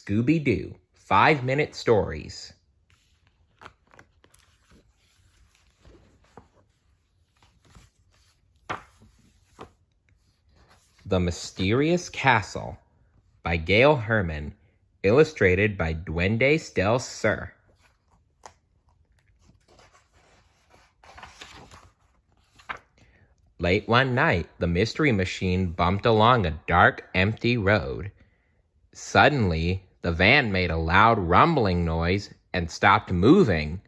Scooby-Doo 5-Minute Stories. The Mysterious Castle by Gail Herman, illustrated by Duendes del Sur. Late one night, the Mystery Machine bumped along a dark, empty road. Suddenly, the van made a loud rumbling noise and stopped moving.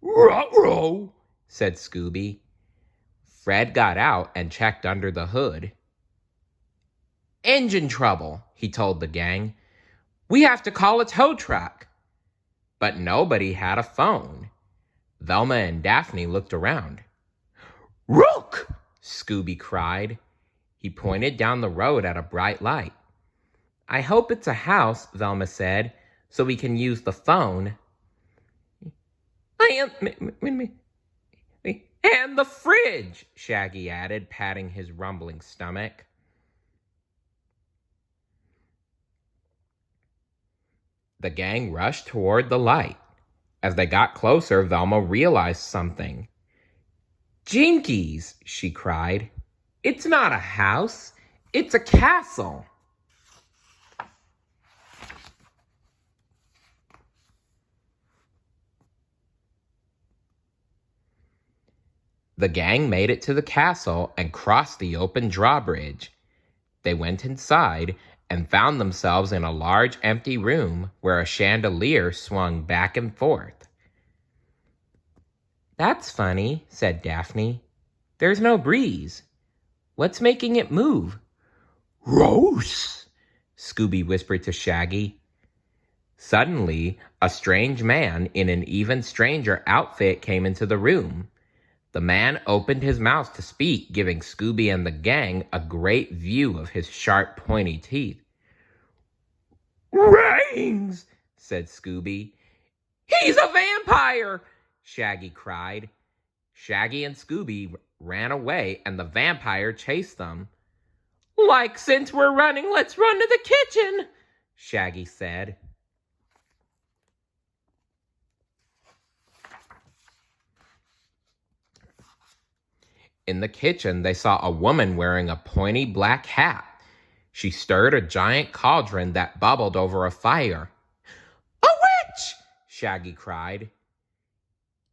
"Ruh-roh," said Scooby. Fred got out and checked under the hood. "Engine trouble," he told the gang. "We have to call a tow truck." But nobody had a phone. Velma and Daphne looked around. "Look!" Scooby cried. He pointed down the road at a bright light. "I hope it's a house," Velma said, "so we can use the phone." "And the fridge," Shaggy added, patting his rumbling stomach. The gang rushed toward the light. As they got closer, Velma realized something. "Jinkies," she cried. "It's not a house, it's a castle." The gang made it to the castle and crossed the open drawbridge. They went inside and found themselves in a large empty room where a chandelier swung back and forth. "That's funny," said Daphne. "There's no breeze. What's making it move?" "Gross," Scooby whispered to Shaggy. Suddenly, a strange man in an even stranger outfit came into the room. The man opened his mouth to speak, giving Scooby and the gang a great view of his sharp, pointy teeth. "Rings," said Scooby. "He's a vampire!" Shaggy cried. Shaggy and Scooby ran away, and the vampire chased them. "Like, since we're running, let's run to the kitchen," Shaggy said. In the kitchen, they saw a woman wearing a pointy black hat. She stirred a giant cauldron that bubbled over a fire. "A witch!" Shaggy cried.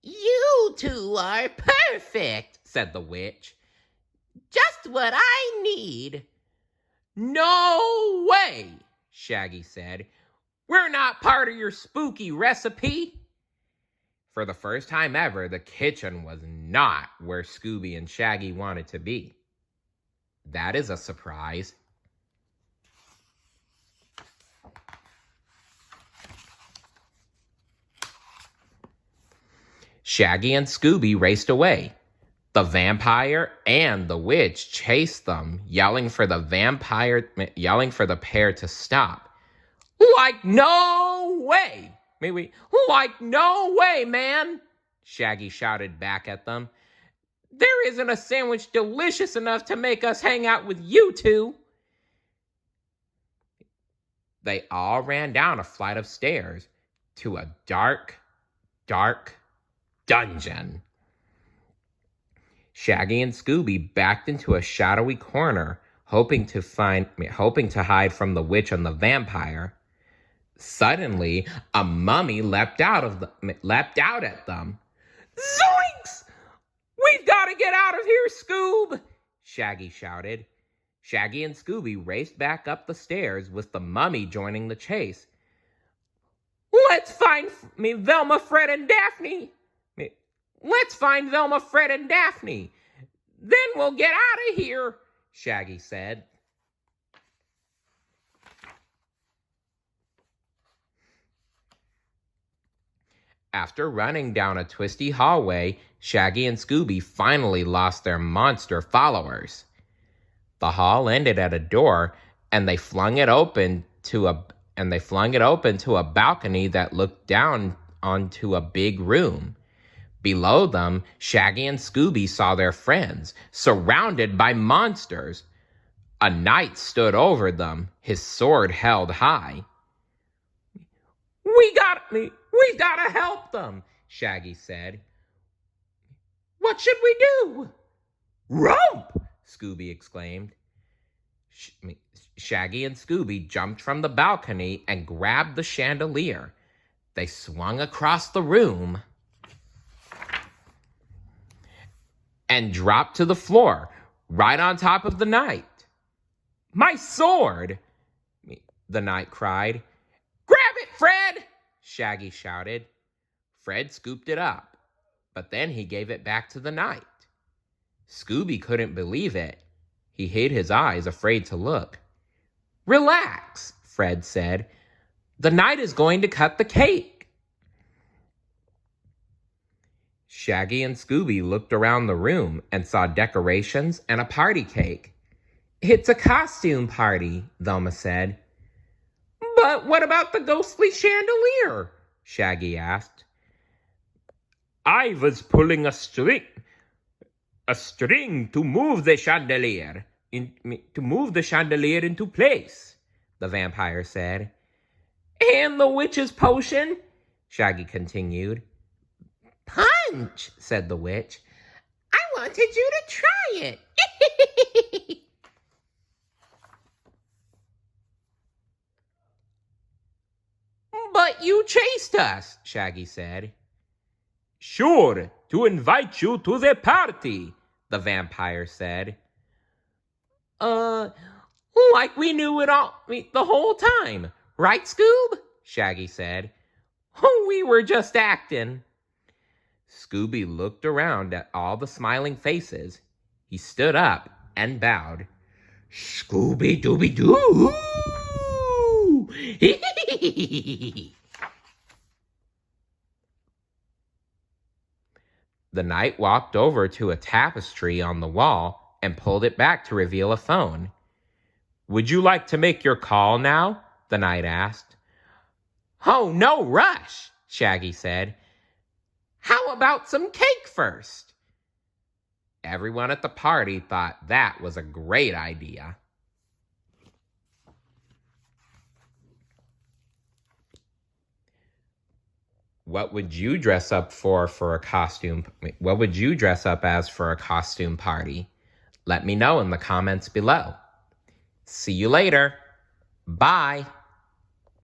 "You two are perfect," said the witch. "Just what I need." "No way," Shaggy said. "We're not part of your spooky recipe." For the first time ever, the kitchen was not where Scooby and Shaggy wanted to be. That is a surprise. Shaggy and Scooby raced away. The vampire and the witch chased them, yelling for the pair to stop. "Like, no way! Like, no way, man!" Shaggy shouted back at them. "There isn't a sandwich delicious enough to make us hang out with you two." They all ran down a flight of stairs to a dark, dark dungeon. Shaggy and Scooby backed into a shadowy corner, hoping to hide from the witch and the vampire. Suddenly, a mummy leapt out at them. "Zoinks! We've got to get out of here, Scoob!" Shaggy shouted. Shaggy and Scooby raced back up the stairs, with the mummy joining the chase. "Let's find Velma, Fred, and Daphne. Let's find Velma, Fred, and Daphne. Then we'll get out of here," Shaggy said. After running down a twisty hallway, Shaggy and Scooby finally lost their monster followers. The hall ended at a door, and they flung it open to a balcony that looked down onto a big room. Below them, Shaggy and Scooby saw their friends, surrounded by monsters. A knight stood over them, his sword held high. We gotta help them, Shaggy said. What should we do? Rope! Scooby exclaimed. Shaggy and Scooby jumped from the balcony and grabbed the chandelier. They swung across the room and dropped to the floor, right on top of the knight. My sword! The knight cried. Grab it, Fred! Shaggy shouted. Fred scooped it up, but then he gave it back to the knight. Scooby couldn't believe it. He hid his eyes, afraid to look. Relax, Fred said. The knight is going to cut the cake. Shaggy and Scooby looked around the room and saw decorations and a party cake. It's a costume party, Velma said. But what about the ghostly chandelier? Shaggy asked. I was pulling a string to move the chandelier, into place, the vampire said. And the witch's potion? Shaggy continued. Punch, said the witch. I wanted you to try it. But you chased us, Shaggy said. Sure, to invite you to the party, the vampire said. Like we knew it all the whole time, right, Scoob? Shaggy said. We were just acting. Scooby looked around at all the smiling faces. He stood up and bowed. Scooby-Dooby-Doo! The knight walked over to a tapestry on the wall and pulled it back to reveal a phone. Would you like to make your call now? The knight asked. Oh, no rush, Shaggy said. How about some cake first? Everyone at the party thought that was a great idea. What would you dress up for a costume? What would you dress up as for a costume party? Let me know in the comments below. See you later. Bye.